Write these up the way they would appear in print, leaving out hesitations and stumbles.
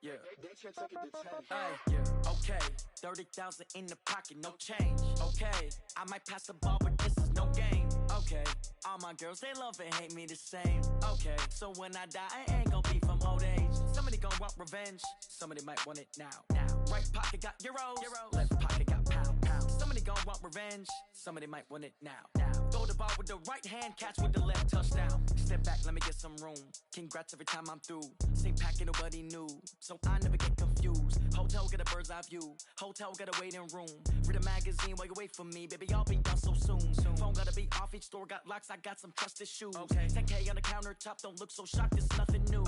Yeah. They should take it to 10. Ay, yeah. Okay, 30,000 in the pocket, no change. Okay, I might pass the ball, but this is no game. Okay, all my girls, they love and hate me the same. Okay, so when I die, I ain't gon' be from old age. Somebody gon' want revenge, somebody might want it now. Right pocket got euros, left pocket got pound. Somebody gon' want revenge, somebody might want it now. Throw the ball with the right hand, catch with the left, touchdown. Step back, let me get some room. Congrats every time I'm through. Same packet, nobody knew, so I never get confused. Hotel get a bird's eye view, hotel get a waiting room. Read a magazine while you wait for me, baby, I'll be done so soon. Phone gotta be off, each store got locks, I got some trusted shoes. 10K on the countertop, don't look so shocked, it's nothing new.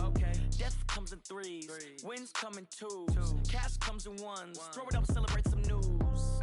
Death comes in threes, wins come in twos, cash comes in ones. Throw it up, celebrate some news.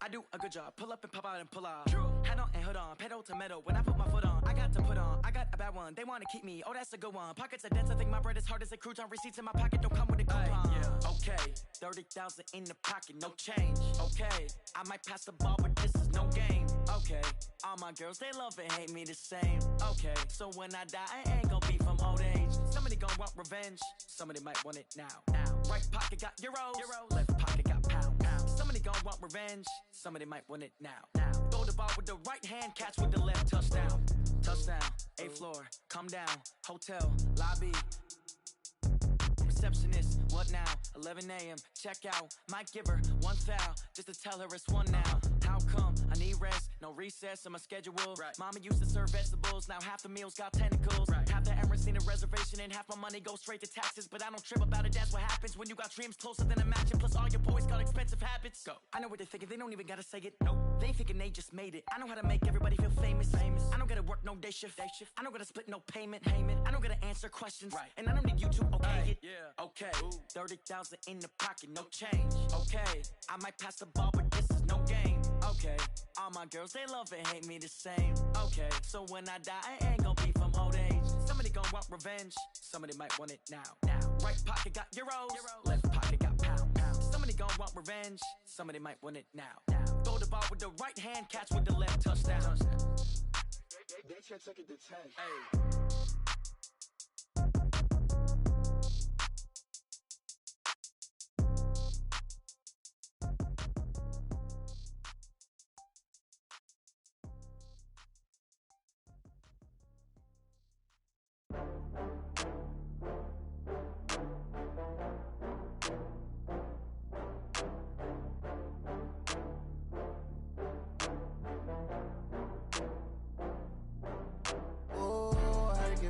I do a good job, pull up and pop out and pull off. Head on and hood on, pedal to metal. When I put my foot on, I got to put on. I got a bad one, they wanna keep me, oh that's a good one. Pockets are dense, I think my bread is hard as a crouton. Receipts in my pocket don't come with a coupon. Okay, 30,000 in the pocket, no change. Okay, I might pass the ball, but this is no game. Okay, all my girls, they love and hate me the same. Okay, so when I die, I ain't gon' be from old age. Somebody gon' want revenge, somebody might want it now. Right pocket got euros, left pocket got pound. Somebody gon' want revenge, somebody might want it now. Throw the ball with the right hand, catch with the left, touchdown. Touchdown, 8th floor, come down, hotel, lobby. Receptionist, what now? 11 a.m., check out. Might give her one foul, just to tell her it's one now. How come? I need rest, no recess in my schedule. Mama used to serve vegetables, now half the meals got tentacles. Half the Emirates need a reservation and half my money goes straight to taxes. But I don't trip about it, that's what happens when you got dreams closer than a match. And plus all your boys got expensive habits. Go. I know what they're thinking, they don't even gotta say it. Nope. They ain't thinking they just made it. I know how to make everybody feel famous. I don't gotta work no day shift. I don't gotta split no payment. I don't gotta answer questions. And I don't need you to okay it. Okay, 30,000 in the pocket, no change. Okay, I might pass the ball, but this is no game. Okay, all my girls, they love and hate me the same. Okay, so when I die, I ain't gon' be from old age. Somebody gon' want revenge, somebody might want it now. Right pocket got euros, left pocket got pound. Somebody gon' want revenge, somebody might want it now. Throw the ball with the right hand, catch with the left, touchdown. They should take it to 10.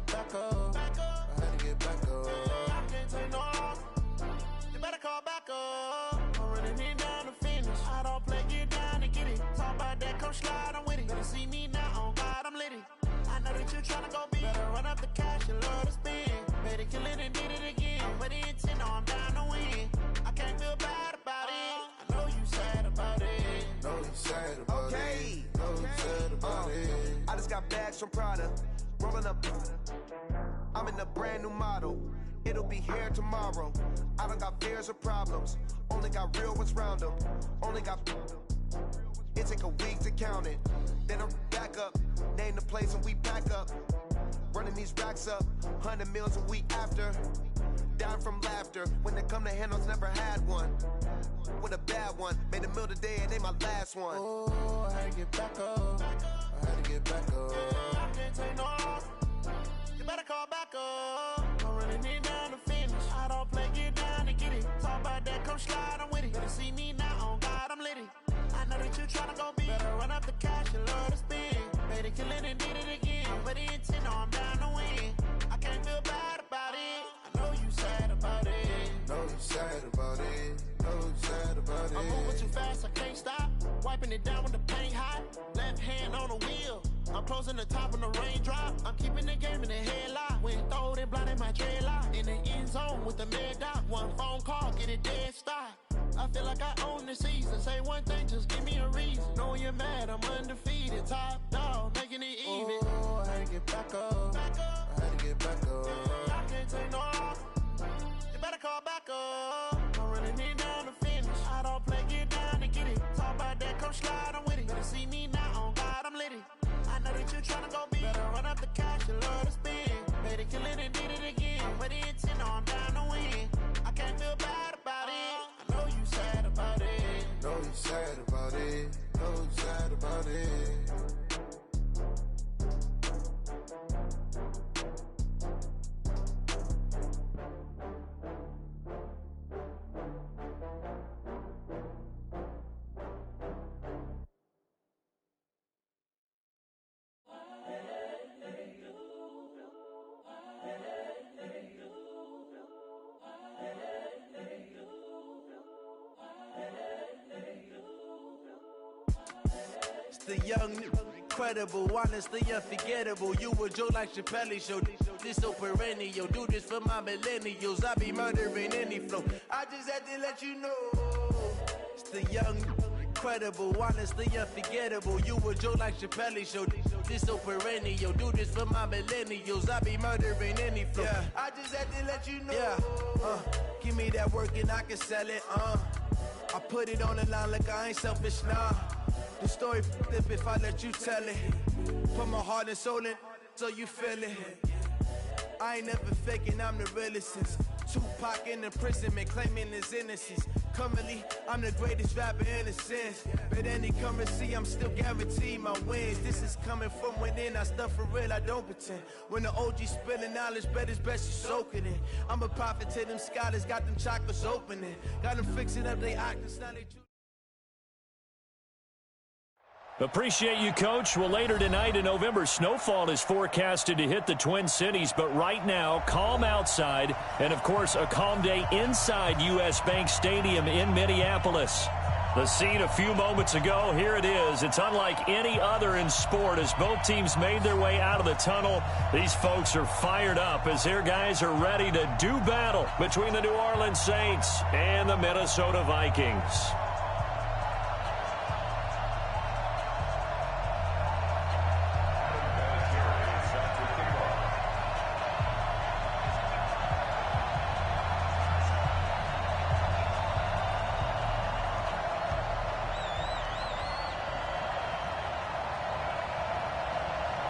Back up. I had to get back up. I can't take no loss. You better call back up. I'm running it down to finish. I don't play, get down to get it. Talk about that, come slide, I'm with it. Better see me now, on God, I'm litty. I know that you tryna go big. Better run up the cash, you love to spend. Better kill it and did it again. I'm with the intent, no, I'm down to win. I can't feel bad about it. I know you sad about it. Know you sad about it. Know you sad about it. I just got bags from Prada. Rolling up, I'm in a brand new model. It'll be here tomorrow. I don't got fears or problems. Only got real ones round them. Only got. It take a week to count it. Then I'm back up. Name the place and we pack up. Running these racks up. 100 meals a week after. Down from laughter. When they come to handles, never had one. With a bad one. Made a meal today and ain't my last one. Oh, I had to get back up. I had to get back up. I can't take no loss. You better call back up. I'm running it down to finish. I don't play, get down to get it. Talk about that, come slide, I'm with it. Better see me now, on God, I'm litty. I know that you tryna go big. Better run up the cash, you love to spend. Better kill it and did it again. I'm with the intent, no, I'm down to win. I can't feel bad about it. I know you sad about it. Know you sad about it. Know you sad about it. I'm moving too fast, I can't stop. Wiping it down with the paint hot. Left hand on the wheel. I'm closing the top when the raindrop. I'm keeping the game in the headlock. When throwed and blinded my dreadlock. In the end zone with the mad dot. One phone call, get it dead stop. I feel like I own the season. Say one thing, just give me a reason. Knowing you're mad, I'm undefeated. Top dog, making it even. Oh, I had to get back up. I had to get back up. I can't take no loss. You better call back up. I'm running it down to finish. I don't play, get down to get it. Talk about that, come slide, I'm with it. Better see me now, on God, I'm litty. I know that you tryna go big. Better run up the cash, you love to spend. Better kill it and did it again. I'm with the intent, no, I'm down to win. I can't The young, incredible, honestly unforgettable. You a joke like Chappelle Show. This so perennial. Do this for my millennials. I be murdering any flow. I just had to let you know. It's the young, incredible, honestly unforgettable. You a joke like Chappelle Show. This so perennial. Do this for my millennials. I be murdering any flow. Yeah. I just had to let you know. Yeah. Give me that work and I can sell it. I put it on the line like I ain't selfish, nah. The story flip if I let you tell it. Put my heart and soul in so you feel it. I ain't never faking, I'm the realest since Tupac in imprisonment, claiming his innocence. Currently, I'm the greatest rapper in a sense. But any currency, I'm still guaranteed my wins. This is coming from within, I stuff for real, I don't pretend. When the OG spilling knowledge, bet it's best you soak it in. I'm a prophet to them scholars, got them chakras opening. Got them fixing up they octaves, now they Appreciate you, Coach. Well, later tonight in November, snowfall is forecasted to hit the Twin Cities, but right now, calm outside, and of course, a calm day inside U.S. Bank Stadium in Minneapolis. The scene a few moments ago, here it is. It's unlike any other in sport as both teams made their way out of the tunnel. These folks are fired up as their guys are ready to do battle between the New Orleans Saints and the Minnesota Vikings.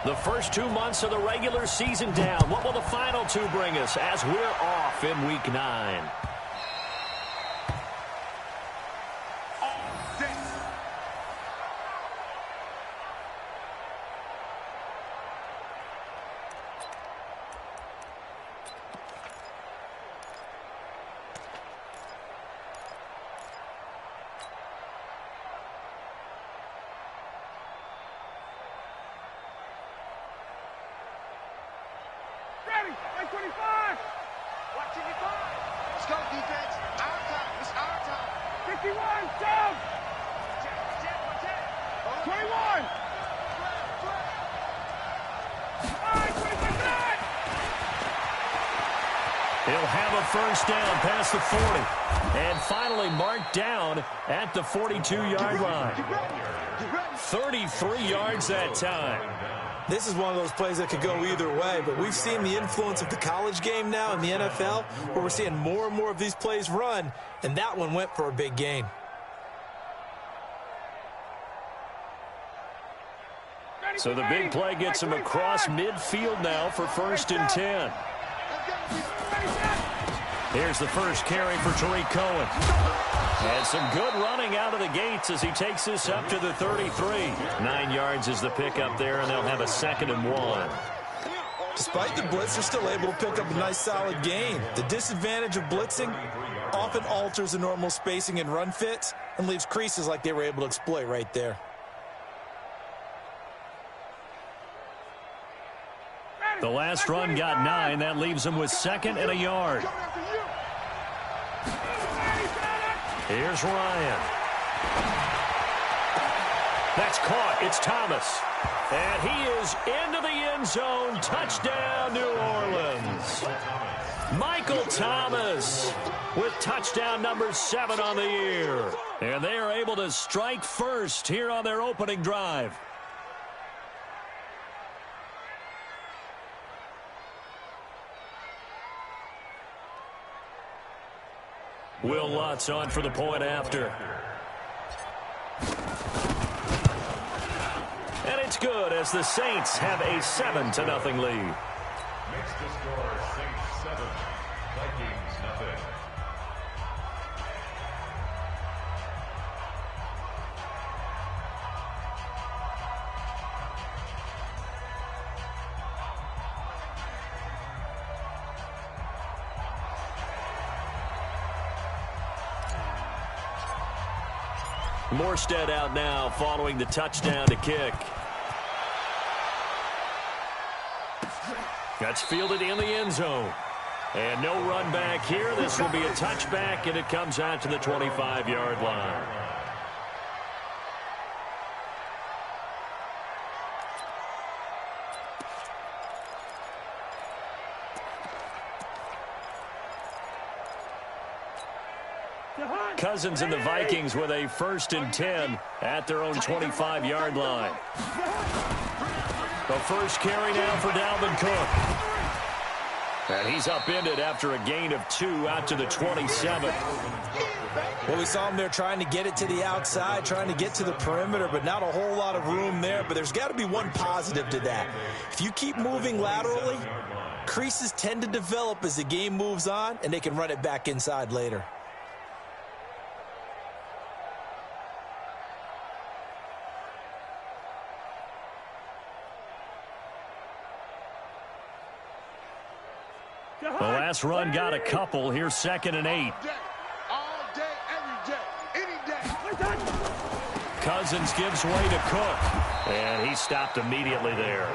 The first 2 months of the regular season down. What will the final two bring us as we're off in Week 9? He'll have a first down past the 40. And finally marked down at the 42-yard line. 33 yards that time. This is one of those plays that could go either way, but we've seen the influence of the college game now in the NFL, where we're seeing more and more of these plays run, and that one went for a big gain. So the big play gets him across midfield now for 1st and 10. Here's the first carry for Tariq Cohen. And some good running out of the gates as he takes this up to the 33. 9 yards is the pickup there, and they'll have a 2nd and 1. Despite the blitz, they're still able to pick up a nice solid gain. The disadvantage of blitzing often alters the normal spacing and run fits and leaves creases like they were able to exploit right there. The last run got 9. That leaves him with 2nd and a yard. Here's Ryan. That's caught. It's Thomas. And he is into the end zone. Touchdown, New Orleans. Michael Thomas with touchdown number 7 on the year. And they are able to strike first here on their opening drive. Will Lutz on for the point after. And it's good as the Saints have a 7-0 lead. Makes the score Saints 7, Vikings nothing. Morstead out now following the touchdown to kick. That's fielded in the end zone. And no run back here. This will be a touchback, and it comes out to the 25-yard line. Cousins and the Vikings with a 1st and 10 at their own 25-yard line. The first carry now for Dalvin Cook. And he's upended after a gain of 2 out to the 27. Well, we saw him there trying to get it to the outside, trying to get to the perimeter, but not a whole lot of room there. But there's got to be one positive to that. If you keep moving laterally, creases tend to develop as the game moves on, and they can run it back inside later. The last run got a couple. Here's 2nd and 8. All day, every day, any day. Cousins gives way to Cook. And he stopped immediately there.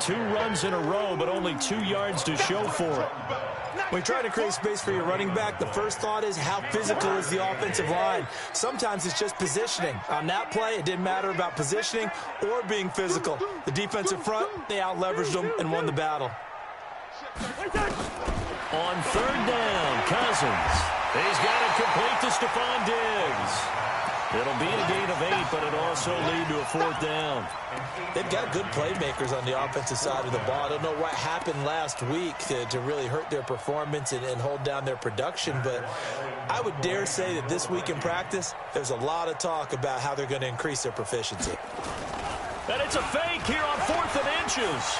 2 runs in a row, but only 2 yards to show for it. When you try to create space for your running back, the first thought is how physical is the offensive line. Sometimes it's just positioning. On that play, it didn't matter about positioning or being physical. The defensive front, they out-leveraged them and won the battle. On 3rd down, Cousins. He's got it complete to Stephon Diggs. It'll be a gain of 8, but it'll also lead to a 4th down. They've got good playmakers on the offensive side of the ball. I don't know what happened last week to really hurt their performance and hold down their production, but I would dare say that this week in practice, there's a lot of talk about how they're going to increase their proficiency. And it's a fake here on 4th and inches.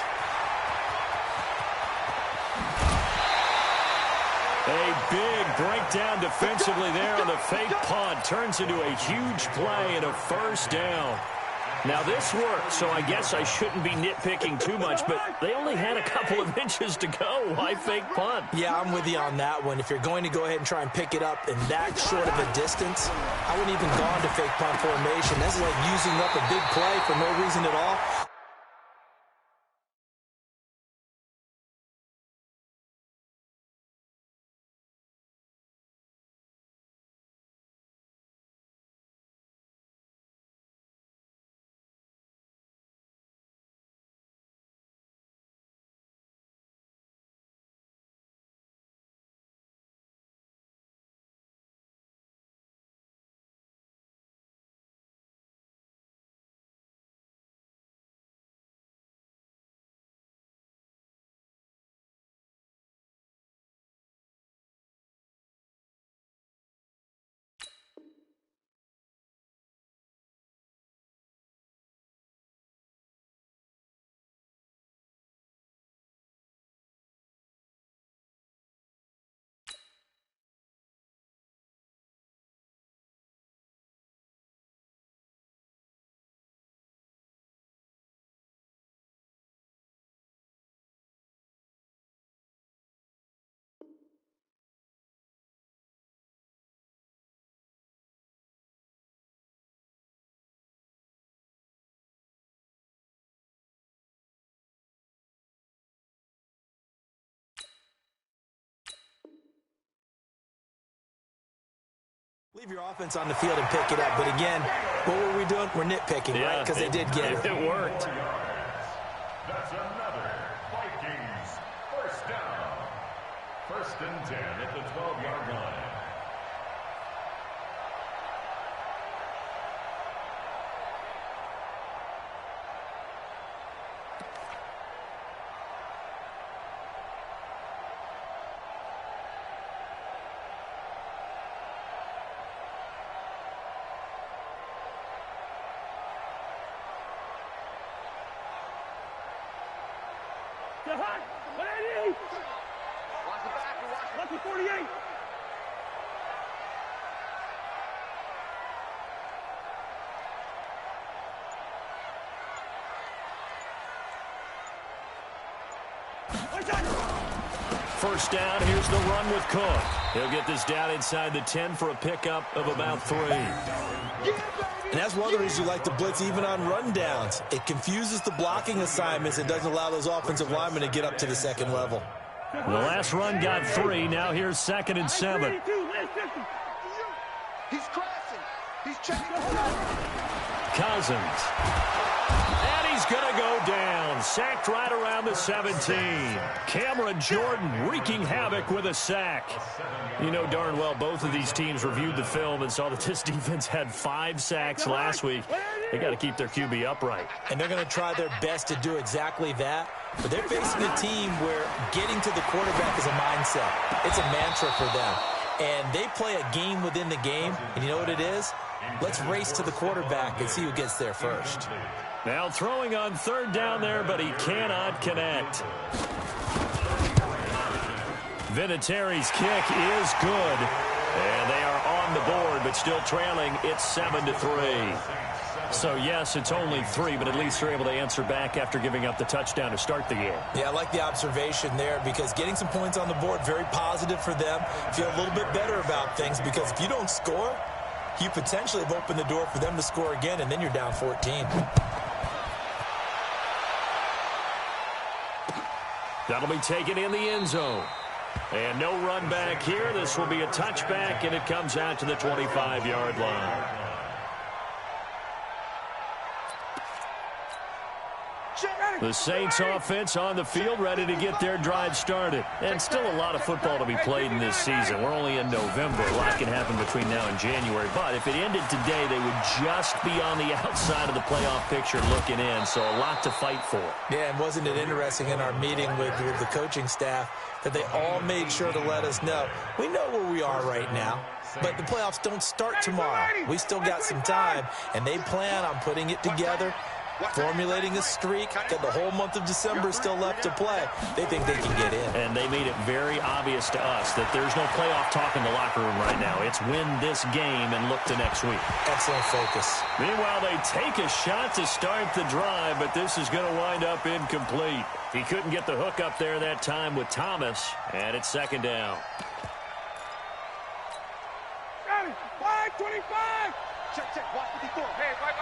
A big breakdown defensively there on the fake punt. Turns into a huge play and a 1st down. Now this worked, so I guess I shouldn't be nitpicking too much, but they only had a couple of inches to go. Why fake punt? Yeah, I'm with you on that one. If you're going to go ahead and try and pick it up in that short of a distance, I wouldn't even gone to fake punt formation. That's like using up a big play for no reason at all. Leave your offense on the field and pick it up. But again, what were we doing? We're nitpicking, right? Because they did get it. It worked. That's another Vikings 1st down. 1st and 10 at the 12-yard line. Watch the 48. First down, here's the run with Cook. He'll get this down inside the 10 for a pickup of about 3. And that's one of the reasons you like to blitz even on rundowns. It confuses the blocking assignments and doesn't allow those offensive linemen to get up to the second level. The last run got 3. Now here's 2nd and 7. He's crashing. He's checking. Cousins. And he's going to go down. Sacked right around the 17. Cameron Jordan wreaking havoc with a sack. You know darn well both of these teams reviewed the film and saw that this defense had 5 sacks last week. They got to keep their QB upright. And they're going to try their best to do exactly that. But they're facing a team where getting to the quarterback is a mindset. It's a mantra for them. And they play a game within the game. And you know what it is? Let's race to the quarterback and see who gets there first. Now throwing on 3rd down there, but he cannot connect. Vinatieri's kick is good. And they are on the board, but still trailing. It's 7-3. So, yes, it's only 3, but at least they're able to answer back after giving up the touchdown to start the game. Yeah, I like the observation there because getting some points on the board, very positive for them. Feel a little bit better about things because if you don't score, you potentially have opened the door for them to score again, and then you're down 14. That'll be taken in the end zone. And no run back here. This will be a touchback, and it comes out to the 25-yard line. The Saints offense on the field ready to get their drive started. And still a lot of football to be played in this season. We're only in November. A lot can happen between now and January. But if it ended today, they would just be on the outside of the playoff picture looking in. So a lot to fight for. Yeah, and wasn't it interesting in our meeting with the coaching staff that they all made sure to let us know, we know where we are right now. But the playoffs don't start tomorrow. We still got some time, and they plan on putting it together, formulating a streak, got the whole month of December still left to play. They think they can get in. And they made it very obvious to us that there's no playoff talk in the locker room right now. It's win this game and look to next week. Excellent focus. Meanwhile, they take a shot to start the drive, but this is going to wind up incomplete. He couldn't get the hook up there that time with Thomas, and it's 2nd down. 25! Check, watch what he's doing. Hey, right.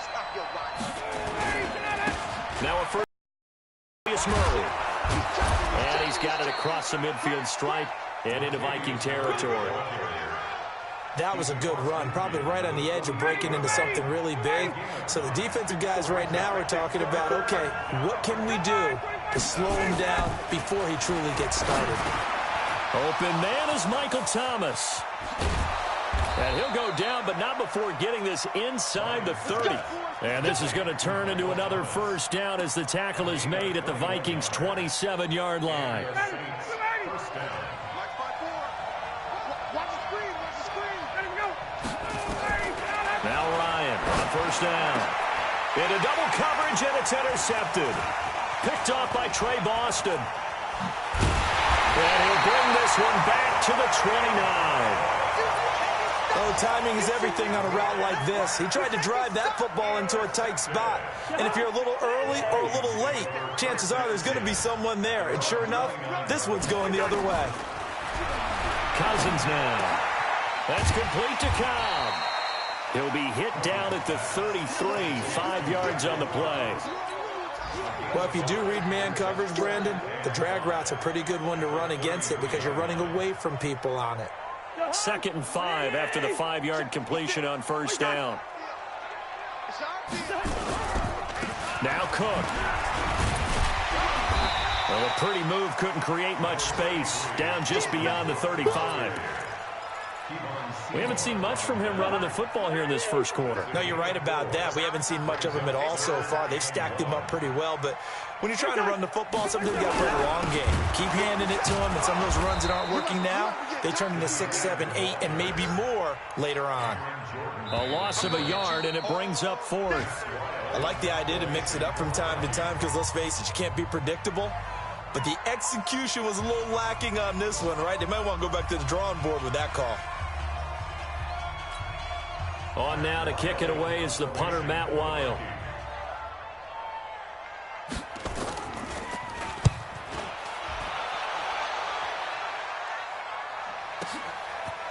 Stop your ride. Now a first Murray. And he's got it across the midfield stripe and into Viking territory. That was a good run, probably right on the edge of breaking into something really big. So the defensive guys right now are talking about, okay, what can we do to slow him down before he truly gets started? Open man is Michael Thomas. And he'll go down, but not before getting this inside the 30. And this is going to turn into another first down as the tackle is made at the Vikings' 27-yard line. Now Ryan on first down. Into double coverage, and it's intercepted. Picked off by Trey Boston. And he'll bring this one back to the 29. Oh, timing is everything on a route like this. He tried to drive that football into a tight spot. And if you're a little early or a little late, chances are there's going to be someone there. And sure enough, this one's going the other way. Cousins now. That's complete to Cobb. He'll be hit down at the 33, 5 yards on the play. Well, if you do read man coverage, Brandon, the drag route's a pretty good one to run against it because you're running away from people on it. 2nd and 5 after the 5-yard completion on first down. Now Cook. Well, a pretty move couldn't create much space. Down just beyond the 35. We haven't seen much from him running the football here in this first quarter. No, you're right about that. We haven't seen much of him at all so far. They've stacked him up pretty well, but when you're trying to run the football, sometimes you got to play the long game. Keep handing it to him, and some of those runs that aren't working now, they turn into 6, 7, 8, and maybe more later on. A loss of a yard, and it brings up 4th. I like the idea to mix it up from time to time because, let's face it, you can't be predictable. But the execution was a little lacking on this one, right? They might want to go back to the drawing board with that call. On now to kick it away is the punter, Matt Weil.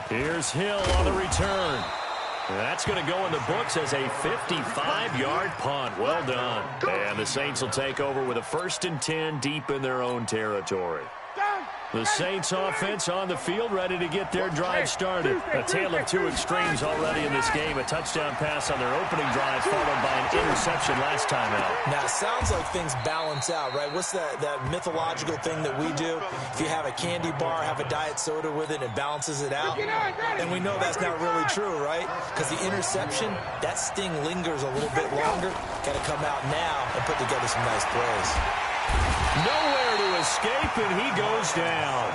Here's Hill on the return. That's going to go in the books as a 55-yard punt. Well done. And the Saints will take over with a 1st and 10 deep in their own territory. The Saints offense on the field, ready to get their drive started. A tale of two extremes already in this game. A touchdown pass on their opening drive, followed by an interception last time out. Now, it sounds like things balance out, right? What's that mythological thing that we do? If you have a candy bar, have a diet soda with it, it balances it out. And we know that's not really true, right? Because the interception, that sting lingers a little bit longer. Got to come out now and put together some nice plays. Nowhere to escape, and he goes down.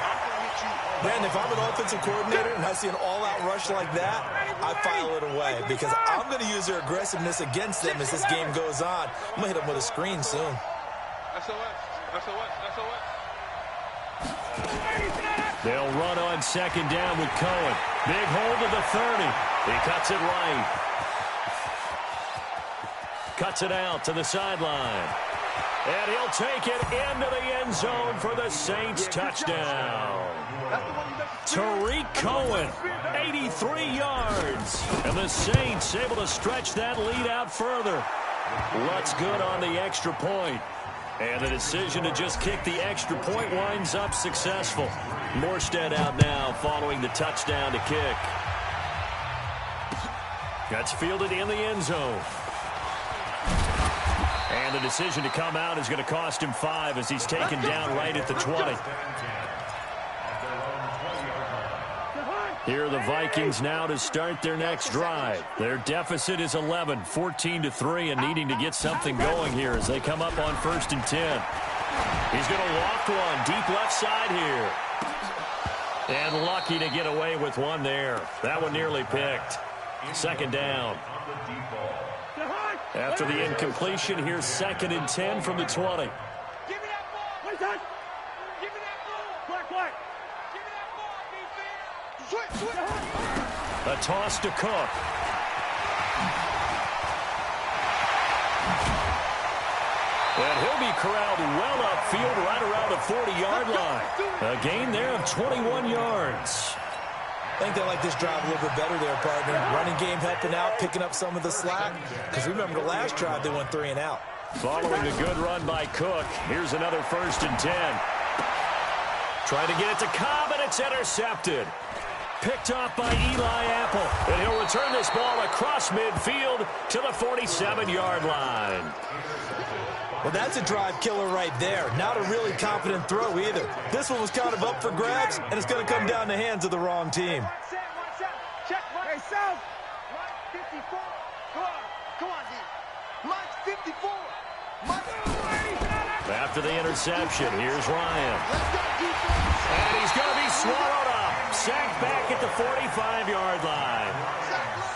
Man, if I'm an offensive coordinator and I see an all-out rush like that, I file it away because I'm going to use their aggressiveness against them as this game goes on. I'm going to hit them with a screen soon. They'll run on second down with Cohen. Big hold of the 30. He cuts it right. Cuts it out to the sideline. And he'll take it into the end zone for the Saints touchdown. Tariq Cohen, 83 yards. And the Saints able to stretch that lead out further. Lutz good on the extra point. And the decision to just kick the extra point winds up successful. Morstead out now following the touchdown to kick. That's fielded in the end zone. And the decision to come out is going to cost him 5 as he's taken down right at the 20. Here are the Vikings now to start their next drive. Their deficit is 11, 14-3, and needing to get something going here as they come up on 1st and 10. He's going to loft one deep left side here. And lucky to get away with one there. That one nearly picked. Second down. After the incompletion, here's 2nd and 10 from the 20. Give me that ball. Give me that ball. Black. Give me that ball, defense. A toss to Cook. And he'll be corralled well upfield right around the 40-yard line. A gain there of 21 yards. I think they like this drive a little bit better there, partner. Running game helping out, picking up some of the slack. Because remember, the last drive, they went 3 and out. Following a good run by Cook, here's another 1st and 10. Trying to get it to Cobb, and it's intercepted. Picked off by Eli Apple. And he'll return this ball across midfield to the 47-yard line. Well, that's a drive killer right there. Not a really confident throw either. This one was kind of up for grabs, and it's going to come down the hands of the wrong team. Check, hey, South. Line 54. Come on, D. Line 54. After the interception, here's Ryan. And he's going to be swallowed up. Sacked back at the 45-yard line.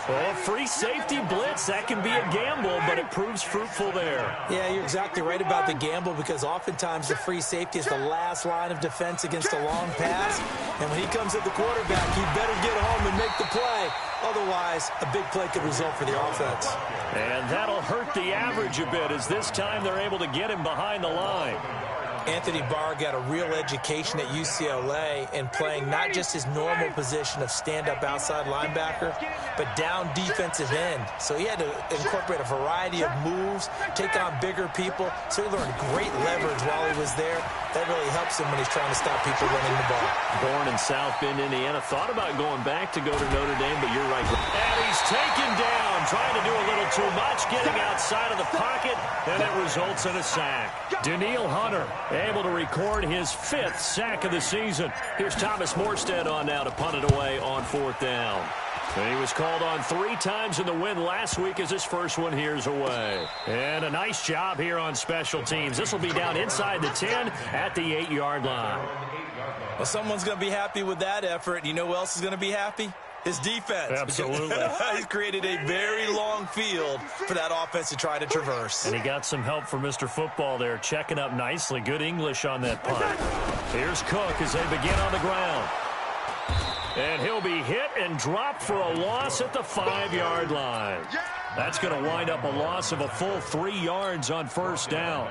Well, free safety blitz, that can be a gamble, but it proves fruitful there. Yeah, you're exactly right about the gamble because oftentimes the free safety is the last line of defense against a long pass. And when he comes at the quarterback, he better get home and make the play. Otherwise, a big play could result for the offense. And that'll hurt the average a bit as this time they're able to get him behind the line. Anthony Barr got a real education at UCLA in playing not just his normal position of stand-up outside linebacker, but down defensive end. So he had to incorporate a variety of moves, take on bigger people. So he learned great leverage while he was there. That really helps him when he's trying to stop people running the ball. Born in South Bend, Indiana. Thought about going back to go to Notre Dame, but you're right. And he's taken down, trying to do a little too much, getting outside of the pocket, and it results in a sack. Danielle Hunter able to record his 5th sack of the season. Here's Thomas Morstead on now to punt it away on 4th down. And he was called on 3 times in the win last week as his first one here's away. And a nice job here on special teams. This will be down inside the 10 at the 8-yard line. Well, someone's going to be happy with that effort. You know who else is going to be happy? His defense. Absolutely. He's created a very long field for that offense to try to traverse. And he got some help from Mr. Football there, checking up nicely. Good English on that punt. Here's Cook as they begin on the ground. And he'll be hit and dropped for a loss at the 5-yard line. That's going to wind up a loss of a full 3 yards on 1st down.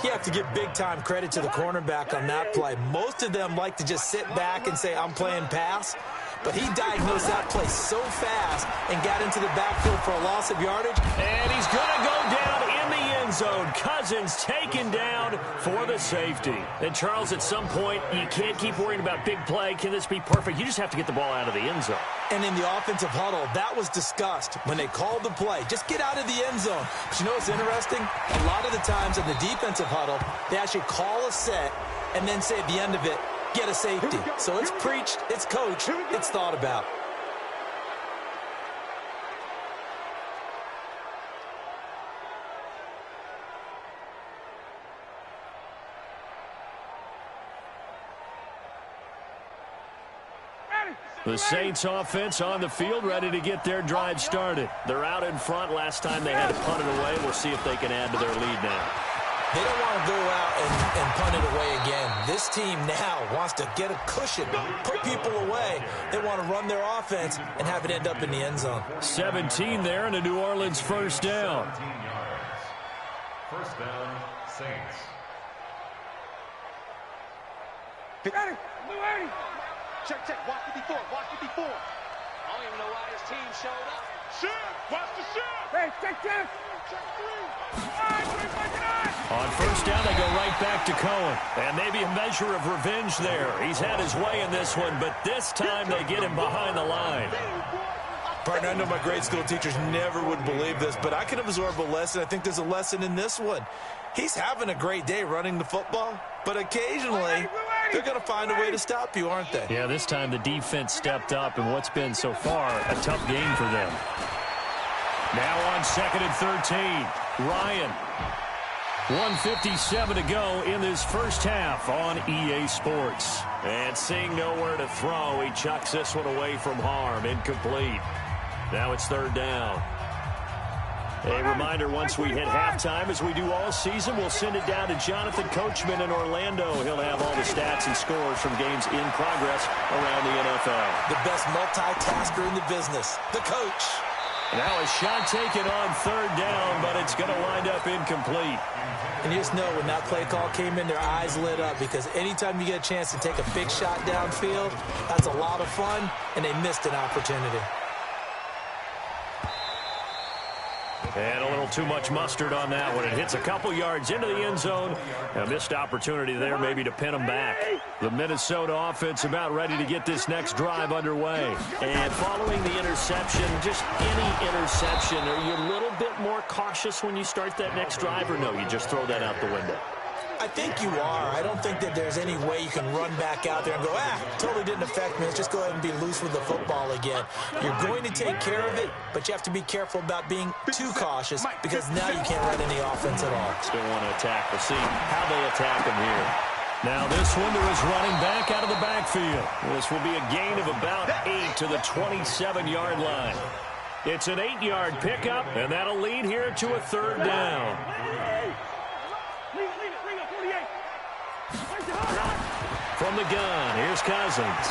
You have to give big-time credit to the cornerback on that play. Most of them like to just sit back and say, I'm playing pass. But he diagnosed that play so fast and got into the backfield for a loss of yardage. And he's going to go down in the end end zone. Cousins taken down for the safety. And, Charles, at some point, you can't keep worrying about big play. Can this be perfect? You just have to get the ball out of the end zone. And in the offensive huddle, that was discussed when they called the play. Just get out of the end zone. But you know what's interesting? A lot of the times in the defensive huddle, they actually call a set and then say at the end of it, get a safety. So it's preached, it's coached, it's thought about. The Saints offense on the field, ready to get their drive started. They're out in front. Last time they had to punt it away. We'll see if they can add to their lead now. They don't want to go out and punt it away again. This team now wants to get a cushion, put people away. They want to run their offense and have it end up in the end zone. 17 there and a New Orleans first down. 17 yards. First down, Saints. Check, watch 54, watch 54. I don't even know why his team showed up. Shift, watch the shift. Hey, check. Check 3. On first down, they go right back to Cohen. And maybe a measure of revenge there. He's had his way in this one, but this time they get him behind the line. Partner, I know my grade school teachers never would believe this, but I can absorb a lesson. I think there's a lesson in this one. He's having a great day running the football, but occasionally they're going to find a way to stop you, aren't they? Yeah, this time the defense stepped up in what's been so far a tough game for them. Now on 2nd and 13, Ryan. 1:57 to go in this first half on EA Sports. And seeing nowhere to throw, he chucks this one away from harm. Incomplete. Now it's 3rd down. A reminder, once we hit halftime, as we do all season, we'll send it down to Jonathan Coachman in Orlando. He'll have all the stats and scores from games in progress around the NFL. The best multitasker in the business, the coach. Now a shot taken on 3rd down, but it's going to wind up incomplete. And you just know when that play call came in, their eyes lit up, because anytime you get a chance to take a big shot downfield, that's a lot of fun, and they missed an opportunity. And a little too much mustard on that one. It hits a couple yards into the end zone. A missed opportunity there maybe to pin them back. The Minnesota offense about ready to get this next drive underway. And following the interception, just any interception, are you a little bit more cautious when you start that next drive, or no, you just throw that out the window? I think you are. I don't think that there's any way you can run back out there and go, totally didn't affect me. Let's just go ahead and be loose with the football again. You're going to take care of it, but you have to be careful about being too cautious, because now you can't run any offense at all. Still want to attack. We'll see how they attack him here. Now this one to his running back out of the backfield. This will be a gain of about 8 to the 27-yard line. It's an 8-yard pickup, and that'll lead here to a 3rd down. From the gun, here's Cousins.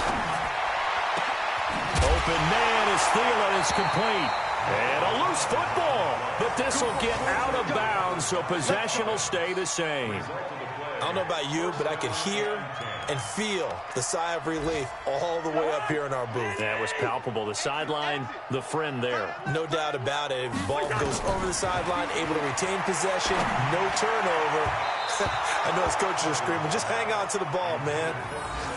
Open man is Thielen. It's complete. And a loose football. But this will get out of bounds, so possession will stay the same. I don't know about you, but I could hear and feel the sigh of relief all the way up here in our booth. That was palpable. The sideline, the friend there. No doubt about it. Ball goes over the sideline, able to retain possession, no turnover. I know his coaches are screaming, just hang on to the ball, man.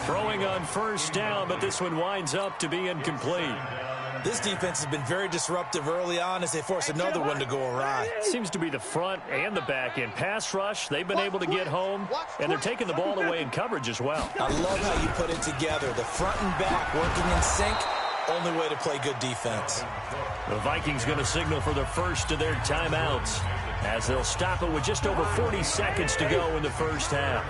Throwing on first down, but this one winds up to be incomplete. This defense has been very disruptive early on as they force another one to go awry. Seems to be the front and the back end. Pass rush, they've been able to get home, and they're taking the ball away in coverage as well. I love how you put it together. The front and back working in sync, only way to play good defense. The Vikings going to signal for the first of their timeouts, as they'll stop it with just over 40 seconds to go in the first half.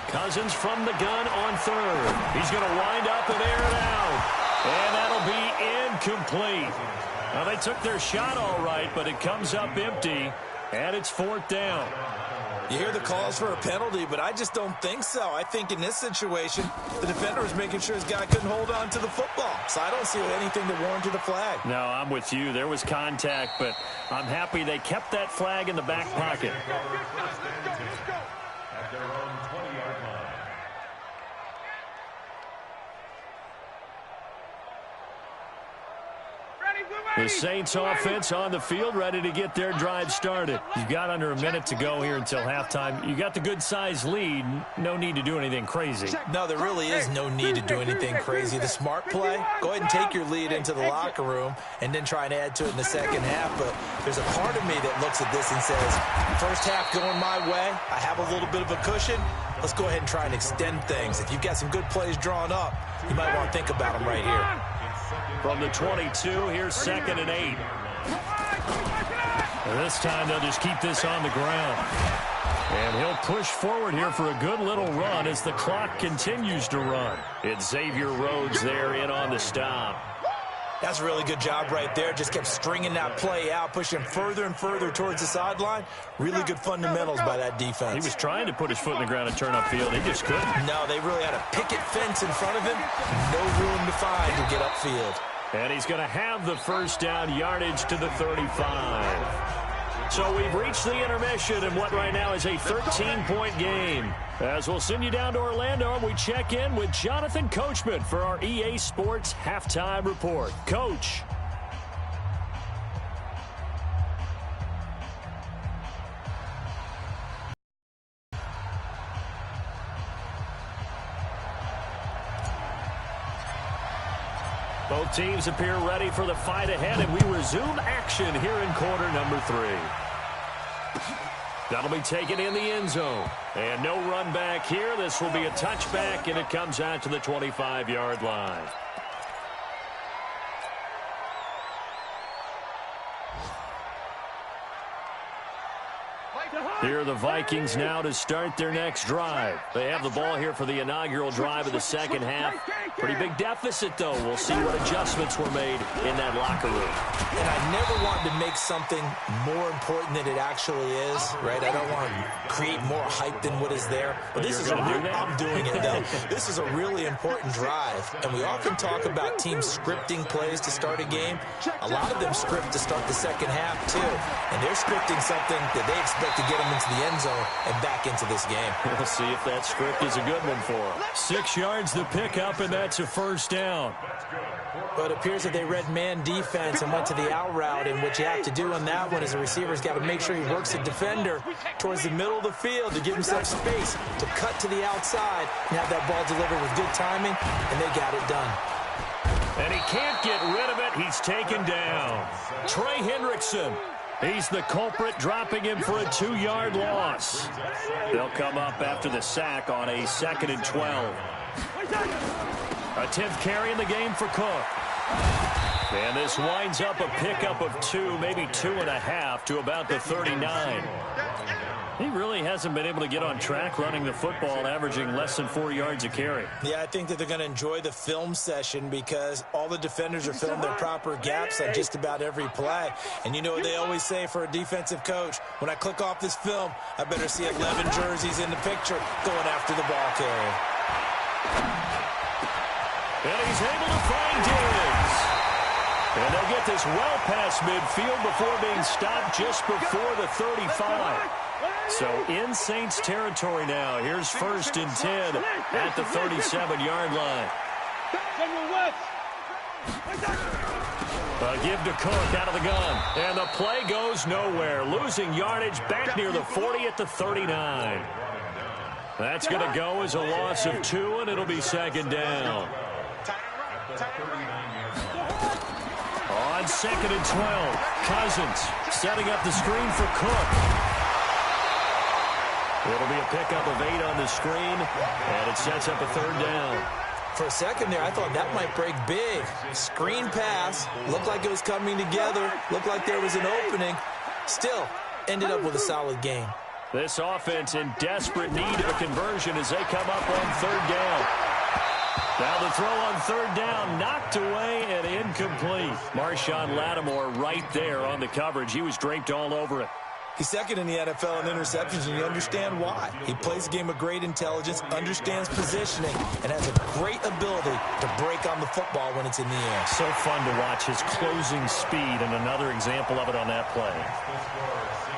Cousins from the gun on 3rd. He's going to wind up and air it out. And that'll be incomplete. Now, they took their shot all right, but it comes up empty, and it's 4th down. You hear the calls for a penalty, but I just don't think so. I think in this situation, the defender was making sure his guy couldn't hold on to the football. So I don't see anything to warrant the flag. No, I'm with you. There was contact, but I'm happy they kept that flag in the back pocket. At their own 20-yard line. The Saints offense on the field, ready to get their drive started. You've got under a minute to go here until halftime. You got the good-sized lead. No need to do anything crazy. No, there really is no need to do anything crazy. The smart play, go ahead and take your lead into the locker room and then try and add to it in the second half. But there's a part of me that looks at this and says, first half going my way, I have a little bit of a cushion. Let's go ahead and try and extend things. If you've got some good plays drawn up, you might want to think about them right here. From the 22, here's 2nd and 8. This time they'll just keep this on the ground. And he'll push forward here for a good little run as the clock continues to run. It's Xavier Rhodes there in on the stop. That's a really good job right there. Just kept stringing that play out, pushing further and further towards the sideline. Really good fundamentals by that defense. He was trying to put his foot in the ground and turn upfield. He just couldn't. No, they really had a picket fence in front of him. No room to find to get upfield. And he's going to have the first down, yardage to the 35. So we've reached the intermission in what right now is a 13-point game. As we'll send you down to Orlando, and we check in with Jonathan Coachman for our EA Sports Halftime Report. Coach. Both teams appear ready for the fight ahead, and we resume action here in quarter number 3. That'll be taken in the end zone. And no run back here. This will be a touchback, and it comes out to the 25-yard line. Here are the Vikings now to start their next drive. They have the ball here for the inaugural drive of the second half. Pretty big deficit, though. We'll see what adjustments were made in that locker room. And I never wanted to make something more important than it actually is, right? I don't want to create more hype than what is there. But this is I'm doing it, though. This is a really important drive. And we often talk about teams scripting plays to start a game. A lot of them script to start the second half, too. And they're scripting something that they expect to get them into the end zone and back into this game. We'll see if that script is a good one for them. 6 yards the pickup, and that's a first down. But it appears that they read man defense and went to the out route, and what you have to do on that one is the receiver's got to make sure he works the defender towards the middle of the field to give himself space to cut to the outside and have that ball delivered with good timing, and they got it done. And he can't get rid of it. He's taken down. Trey Hendrickson. He's the culprit, dropping him for a 2-yard loss. They'll come up after the sack on a 2nd and 12. A 10th carry in the game for Cook. And this winds up a pickup of 2, maybe 2.5 to about the 39. He really hasn't been able to get on track running the football, averaging less than 4 yards a carry. Yeah, I think that they're going to enjoy the film session because all the defenders are filling their proper gaps on just about every play. And you know what they always say for a defensive coach? When I click off this film, I better see 11 jerseys in the picture going after the ball carrier. And he's able to find Diggs. And they'll get this well past midfield before being stopped just before the 35. So in Saints territory now. Here's 1st and 10 at the 37-yard line. A give to Cook out of the gun. And the play goes nowhere. Losing yardage back near the 40 at the 39. That's going to go as a loss of 2, and it'll be 2nd down. On 2nd and 12, Cousins setting up the screen for Cook. It'll be a pickup of 8 on the screen, and it sets up a 3rd down. For a second there, I thought that might break big. Screen pass, looked like it was coming together, looked like there was an opening. Still, ended up with a solid game. This offense in desperate need of a conversion as they come up on 3rd down. Now the throw on 3rd down, knocked away and incomplete. Marshawn Lattimore right there on the coverage. He was draped all over it. He's 2nd in the NFL in interceptions, and you understand why. He plays a game of great intelligence, understands positioning, and has a great ability to break on the football when it's in the air. So fun to watch his closing speed, and another example of it on that play.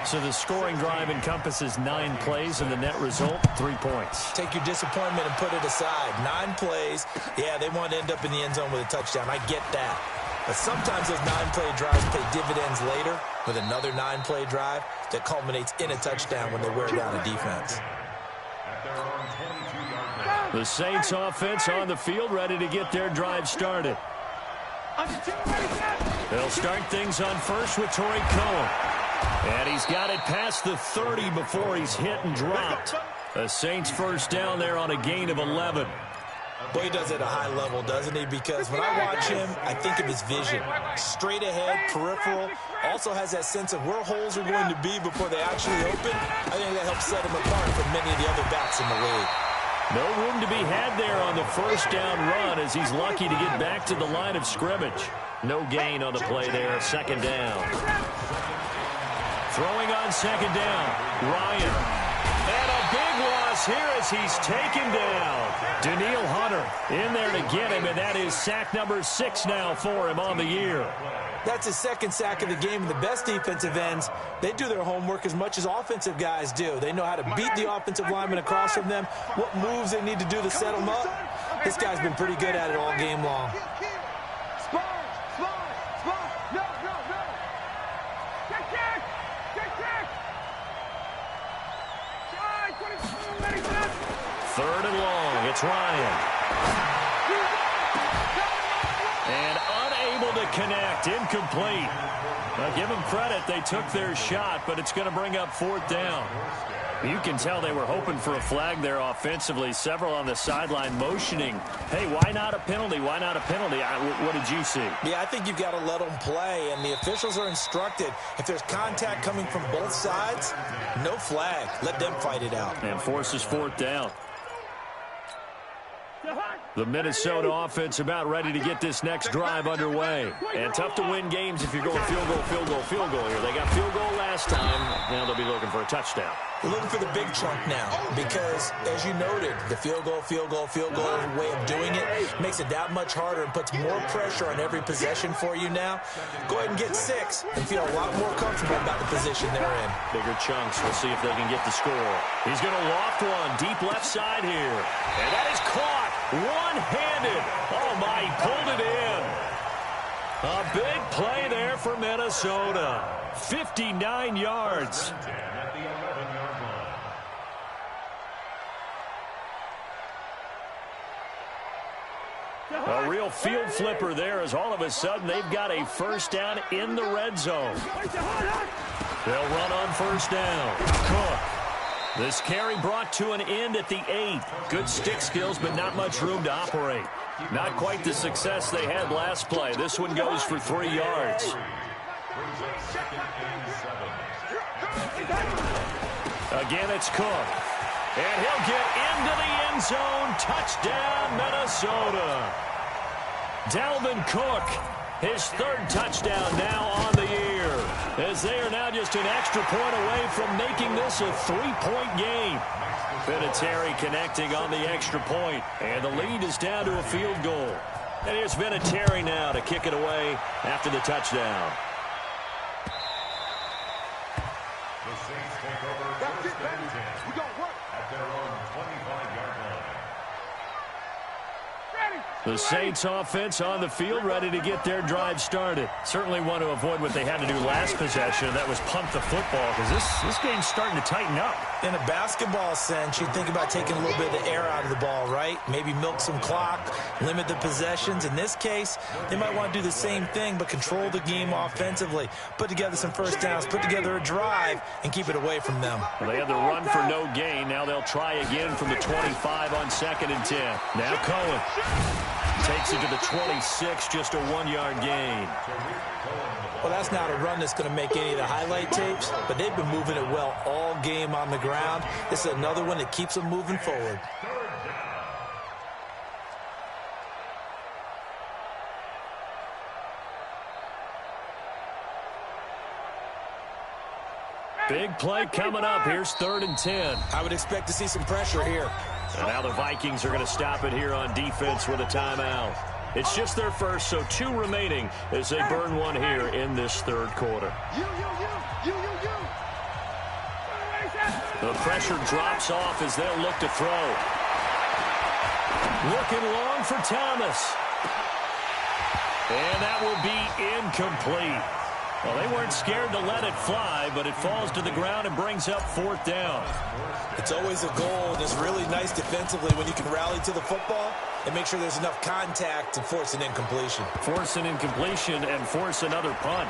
So the scoring drive encompasses 9 plays, and the net result, 3 points. Take your disappointment and put it aside. 9 plays. Yeah, they want to end up in the end zone with a touchdown. I get that. But sometimes those 9-play drives pay dividends later with another 9-play drive that culminates in a touchdown when they wear down a defense. The Saints offense on the field, ready to get their drive started. They'll start things on first with Torrey Cohen. And he's got it past the 30 before he's hit and dropped. The Saints first down there on a gain of 11. Boy, he does it at a high level, doesn't he? Because when I watch him, I think of his vision. Straight ahead, peripheral. Also has that sense of where holes are going to be before they actually open. I think that helps set him apart from many of the other backs in the league. No room to be had there on the first down run as he's lucky to get back to the line of scrimmage. No gain on the play there, second down. Throwing on second down, Ryan. And a big loss here as he's taken down. Danielle Hunter in there to get him, and that is sack number 6 now for him on the year. That's his second sack of the game, and the best defensive ends, they do their homework as much as offensive guys do. They know how to beat the offensive lineman across from them, what moves they need to do to set them up. This guy's been pretty good at it all game long. Third and long, it's Ryan. And unable to connect, incomplete. Now give them credit, they took their shot, but it's going to bring up fourth down. You can tell they were hoping for a flag there offensively. Several on the sideline motioning, hey, why not a penalty? Why not a penalty? What did you see? Yeah, I think you've got to let them play, and the officials are instructed. If there's contact coming from both sides, no flag. Let them fight it out. And forces fourth down. The Minnesota offense about ready to get this next drive underway. And tough to win games if you're going field goal here. They got field goal last time. Now they'll be looking for a touchdown. We're looking for the big chunk now because, as you noted, the field goal way of doing it makes it that much harder and puts more pressure on every possession for you now. Go ahead and get 6 and feel a lot more comfortable about the position they're in. Bigger chunks. We'll see if they can get the score. He's going to loft one deep left side here. And that is caught one-handed. Oh, my, he pulled it in. A big play there for Minnesota. 59 yards. A real field flipper there as all of a sudden they've got a first down in the red zone. They'll run on first down. Cook. This carry brought to an end at the 8. Good stick skills, but not much room to operate. Not quite the success they had last play. This one goes for 3 yards. Again, it's Cook. And he'll get into the end zone. Touchdown, Minnesota. Dalvin Cook, his 3rd touchdown now on the year, as they are now just an extra point away from making this a 3-point game. Vinatieri connecting on the extra point, and the lead is down to a field goal. And here's Vinatieri now to kick it away after the touchdown. The Saints take over first and 10 at their own 25-yard line. The Saints offense on the field, ready to get their drive started. Certainly want to avoid what they had to do last possession, and that was punt the football, because this game's starting to tighten up. In a basketball sense, you think about taking a little bit of the air out of the ball, right? Maybe milk some clock, limit the possessions. In this case, they might want to do the same thing, but control the game offensively. Put together some first downs, put together a drive, and keep it away from them. Well, they had the run for no gain. Now they'll try again from the 25 on 2nd and 10. Now Cohen takes it to the 26, just a 1-yard gain. Well, that's not a run that's going to make any of the highlight tapes, but they've been moving it well all game on the ground. This is another one that keeps them moving forward. Big play coming up. Here's 3rd and 10. I would expect to see some pressure here. And now the Vikings are going to stop it here on defense with a timeout. It's just their first, so 2 remaining as they burn one here in this 3rd quarter. The pressure drops off as they'll look to throw. Looking long for Thomas. And that will be incomplete. Well, they weren't scared to let it fly, but it falls to the ground and brings up 4th down. It's always a goal, and it's really nice defensively when you can rally to the football and make sure there's enough contact to force an incompletion. Force an incompletion and force another punt.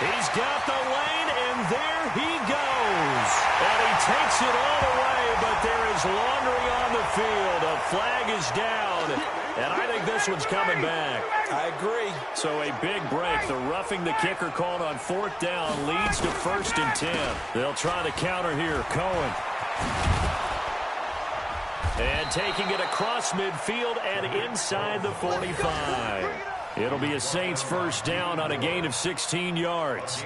He's got the lane, and there he goes. And he takes it all the way, but there is laundry on the field. A flag is down, and I think this one's coming back. I agree. So a big break. The roughing the kicker called on 4th down leads to 1st and 10. They'll try the counter here. Cohen. And taking it across midfield and inside the 45. It'll be a Saints 1st down on a gain of 16 yards.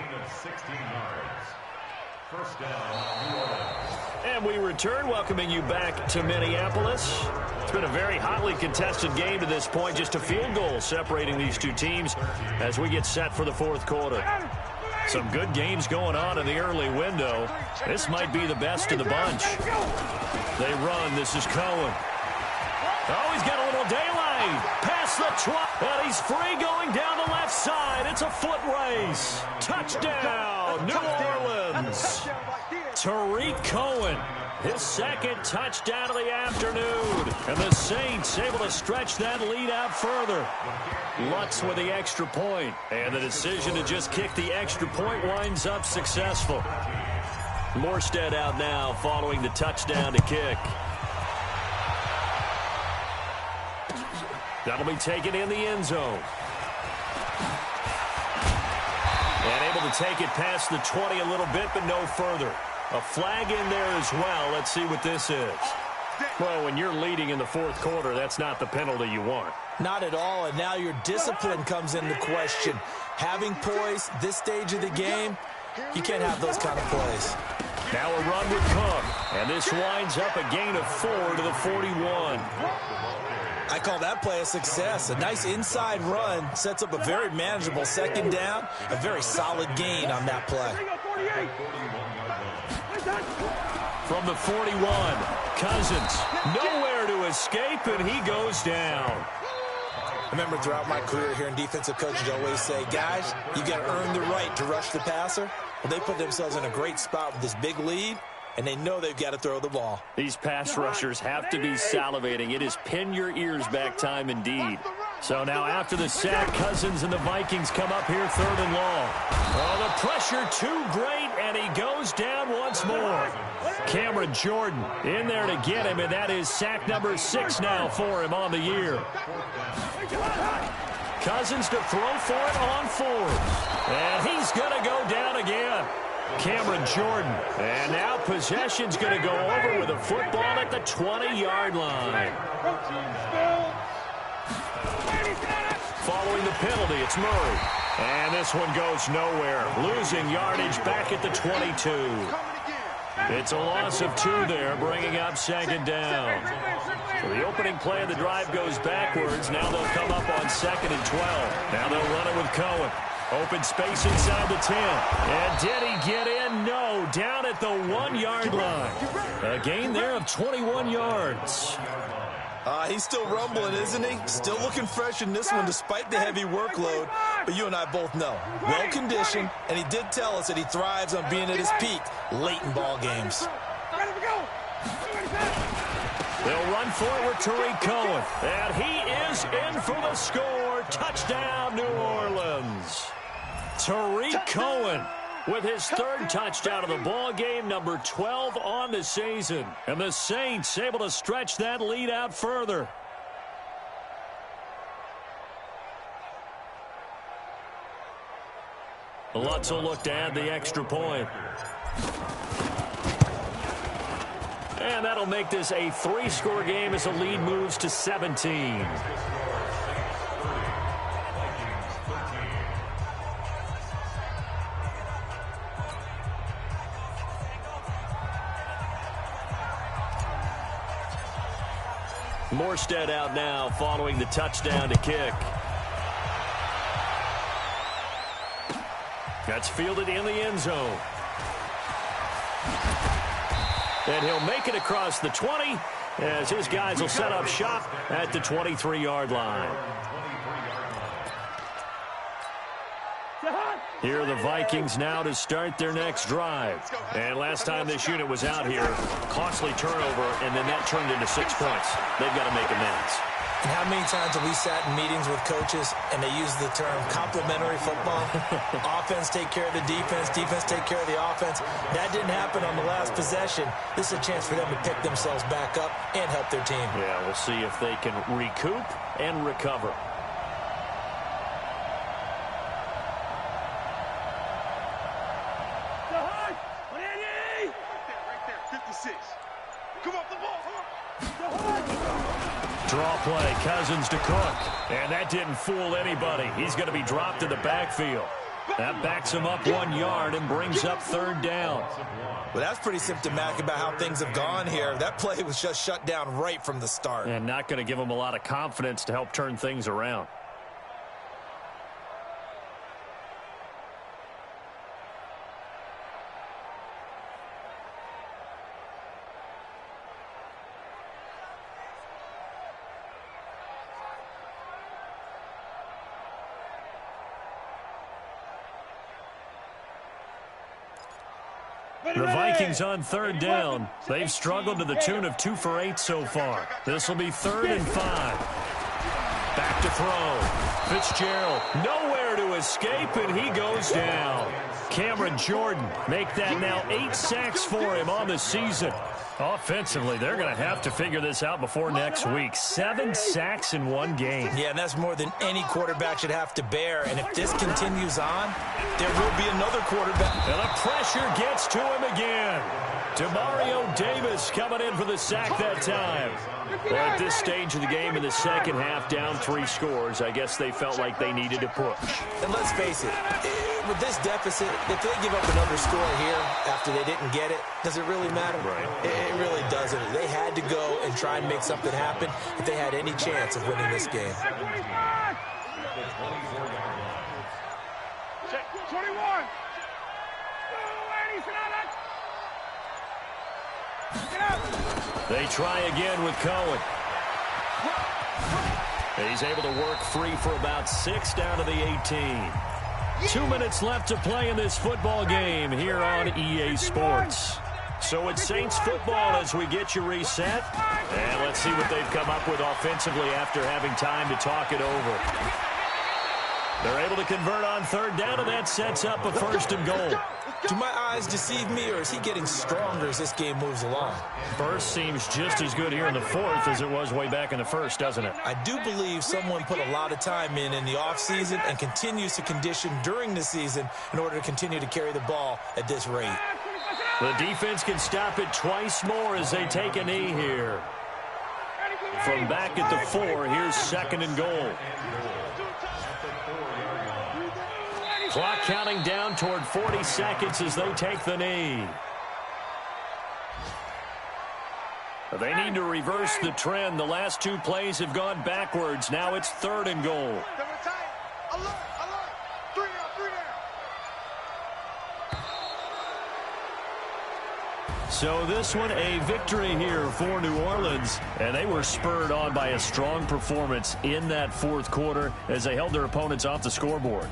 First down. And we return, welcoming you back to Minneapolis. It's been a very hotly contested game to this point. Just a field goal separating these two teams as we get set for the 4th quarter. Some good games going on in the early window. This might be the best of the bunch. They run. This is Cohen. Oh, he's got a little daylight. Past the 12. And he's free going down the left side. It's a foot race. Touchdown, New Orleans. Tariq Cohen, his 2nd touchdown of the afternoon. And the Saints able to stretch that lead out further. Lutz with the extra point. And the decision to just kick the extra point winds up successful. Morstead out now following the touchdown to kick. That'll be taken in the end zone. And able to take it past the 20 a little bit, but no further. A flag in there as well. Let's see what this is. Well, when you're leading in the 4th quarter, that's not the penalty you want. Not at all, and now your discipline comes into question. Having poise this stage of the game, you can't have those kind of plays. Now a run would come, and this winds up a gain of 4 to the 41. I call that play a success. A nice inside run sets up a very manageable 2nd down, a very solid gain on that play. From the 41, Cousins, nowhere to escape, and he goes down. I remember throughout my career here in defensive coaches always say, guys, you got to earn the right to rush the passer. Well, they put themselves in a great spot with this big lead, and they know they've got to throw the ball. These pass rushers have to be salivating. It is pin your ears back time indeed. So now after the sack, Cousins and the Vikings come up here 3rd and long. Oh, the pressure too great, and he goes down once more. Cameron Jordan in there to get him, and that is sack number 6 now for him on the year. Cousins to throw for it on 4th. And he's going to go down again. Cameron Jordan. And now possession's going to go over with a football at the 20-yard line. Following the penalty, it's Murray. And this one goes nowhere. Losing yardage back at the 22. It's a loss of 2 there, bringing up 2nd down. So the opening play of the drive goes backwards. Now they'll come up on 2nd and 12. Now they'll run it with Cohen. Open space inside the 10. And did he get in? No. Down at the 1-yard line. A gain there of 21 yards. He's still rumbling, isn't he? Still looking fresh in this one despite the heavy workload. But you and I both know, well-conditioned, and he did tell us that he thrives on being at his peak late in ball games. They'll run forward Tariq Cohen. And he is in for the score. Touchdown, New Orleans. Tariq Cohen with his 3rd touchdown of the ball game, number 12 on the season. And the Saints able to stretch that lead out further. Lutz will look to add the extra point. And that'll make this a 3-score game as the lead moves to 17. Morstead out now following the touchdown to kick. That's fielded in the end zone. and he'll make it across the 20 as his guys will set up shop at the 23-yard line. Here are the Vikings now to start their next drive. And last time this unit was out here, costly turnover, and then that turned into 6 points. They've got to make amends. And how many times have we sat in meetings with coaches and they use the term complementary football? Offense take care of the defense, defense take care of the offense. That didn't happen on the last possession. This is a chance for them to pick themselves back up and help their team. Yeah, we'll see if they can recoup and recover. Draw play, Cousins to Cook. And that didn't fool anybody. He's going to be dropped in the backfield. That backs him up 1 yard and brings up 3rd down. Well, that's pretty symptomatic about how things have gone here. That play was just shut down right from the start. And not going to give him a lot of confidence to help turn things around. The Vikings on 3rd down. They've struggled to the tune of 2 for 8 so far. This will be 3rd and 5. Back to throw. Fitzgerald nowhere to escape, and he goes down. Cameron Jordan make that now 8 sacks for him on the season. Offensively, they're going to have to figure this out before next week. 7 sacks in 1 game. Yeah, and that's more than any quarterback should have to bear. And if this continues on, there will be another quarterback. And the pressure gets to him again. Demario Davis coming in for the sack that time. Well, at this stage of the game in the second half, down 3 scores, I guess they felt like they needed to push. And let's face it, with this deficit, if they give up another score here after they didn't get it, does it really matter? Right. It really doesn't. They had to go and try and make something happen if they had any chance of winning this game. 21. They try again with Cohen. He's able to work free for about 6 down to the 18. 2 minutes left to play in this football game here on EA Sports. So it's Saints football as we get you reset. And let's see what they've come up with offensively after having time to talk it over. They're able to convert on 3rd down, and that sets up a 1st and goal. Do my eyes deceive me, or is he getting stronger as this game moves along? First seems just as good here in the 4th as it was way back in the 1st, doesn't it? I do believe someone put a lot of time in the offseason and continues to condition during the season in order to continue to carry the ball at this rate. The defense can stop it twice more as they take a knee here. From back at the 4, here's 2nd and goal. Clock counting down toward 40 seconds as they take the knee. They need to reverse the trend. The last 2 plays have gone backwards. Now it's 3rd and goal. So this one a victory here for New Orleans, and they were spurred on by a strong performance in that 4th quarter as they held their opponents off the scoreboard.